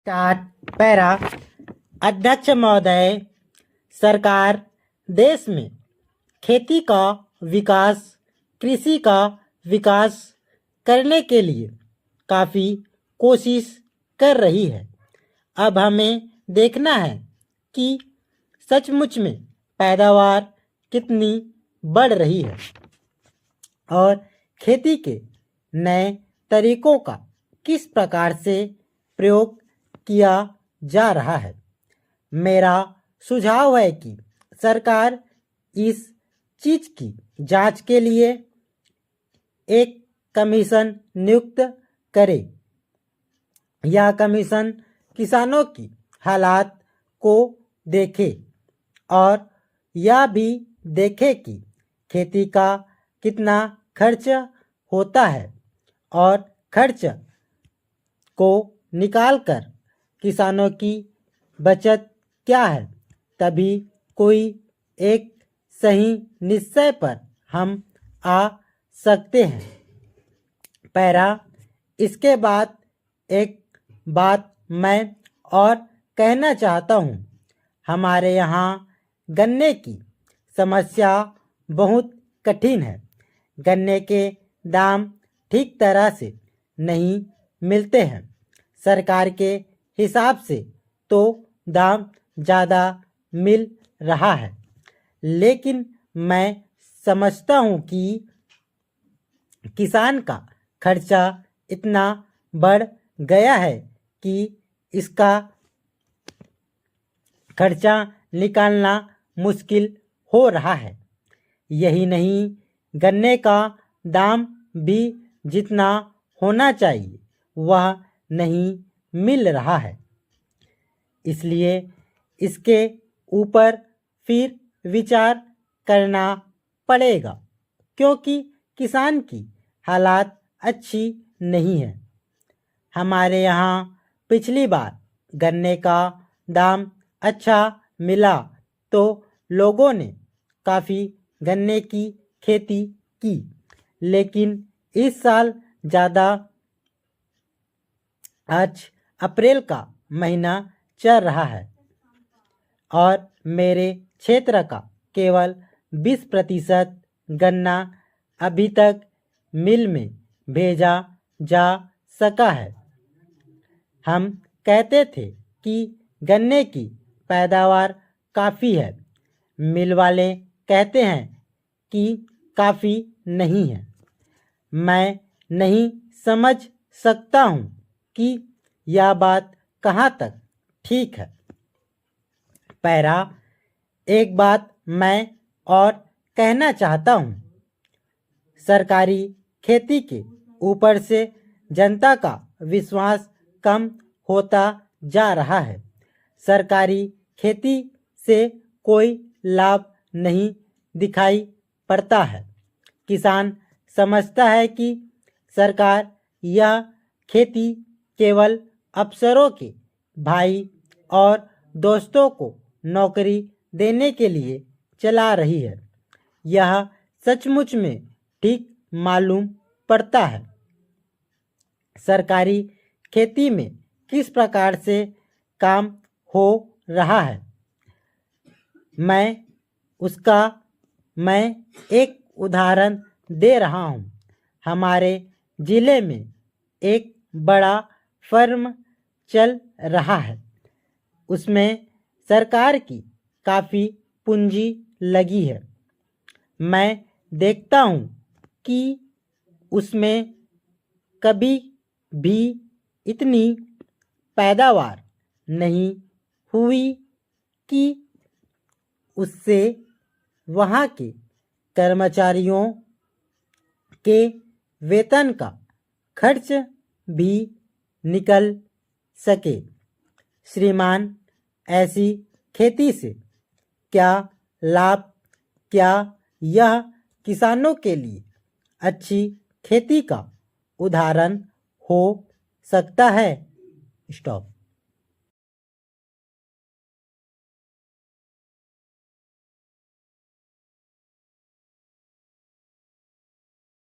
Start para. अध्यक्ष महोदय, सरकार देश में खेती का विकास, कृषि का विकास करने के लिए काफ़ी कोशिश कर रही है। अब हमें देखना है कि सचमुच में पैदावार कितनी बढ़ रही है और खेती के नए तरीकों का किस प्रकार से प्रयोग किया जा रहा है। मेरा सुझाव है कि सरकार इस चीज़ की जांच के लिए एक कमीशन नियुक्त करे। यह कमीशन किसानों की हालात को देखे और यह भी देखे कि खेती का कितना खर्च होता है और खर्च को निकालकर किसानों की बचत क्या है। तभी कोई एक सही निश्चय पर हम आ सकते हैं। पैरा। इसके बाद एक बात मैं और कहना चाहता हूँ। हमारे यहाँ गन्ने की समस्या बहुत कठिन है। गन्ने के दाम ठीक तरह से नहीं मिलते हैं। सरकार के हिसाब से तो दाम ज़्यादा मिल रहा है, लेकिन मैं समझता हूँ कि किसान का खर्चा इतना बढ़ गया है कि इसका खर्चा निकालना मुश्किल हो रहा है। यही नहीं, गन्ने का दाम भी जितना होना चाहिए वह नहीं मिल रहा है। इसलिए इसके ऊपर फिर विचार करना पड़ेगा, क्योंकि किसान की हालात अच्छी नहीं है। हमारे यहाँ पिछली बार गन्ने का दाम अच्छा मिला तो लोगों ने काफ़ी गन्ने की खेती की, लेकिन इस साल ज़्यादा, आज अप्रैल का महीना चल रहा है और मेरे क्षेत्र का केवल 20% गन्ना अभी तक मिल में भेजा जा सका है। हम कहते थे कि गन्ने की पैदावार काफ़ी है, मिल वाले कहते हैं कि काफ़ी नहीं है। मैं नहीं समझ सकता हूँ कि यह बात कहाँ तक ठीक है। पैरा। एक बात मैं और कहना चाहता हूँ। सरकारी खेती के ऊपर से जनता का विश्वास कम होता जा रहा है। सरकारी खेती से कोई लाभ नहीं दिखाई पड़ता है। किसान समझता है कि सरकार यह खेती केवल अफसरों के भाई और दोस्तों को नौकरी देने के लिए चला रही है। यह सचमुच में ठीक मालूम पड़ता है। सरकारी खेती में किस प्रकार से काम हो रहा है, मैं एक उदाहरण दे रहा हूँ। हमारे ज़िले में एक बड़ा फर्म चल रहा है। उसमें सरकार की काफ़ी पूंजी लगी है। मैं देखता हूँ कि उसमें कभी भी इतनी पैदावार नहीं हुई कि उससे वहाँ के कर्मचारियों के वेतन का खर्च भी निकल सके। श्रीमान, ऐसी खेती से क्या लाभ, क्या यह किसानों के लिए अच्छी खेती का उदाहरण हो सकता है? स्टॉप।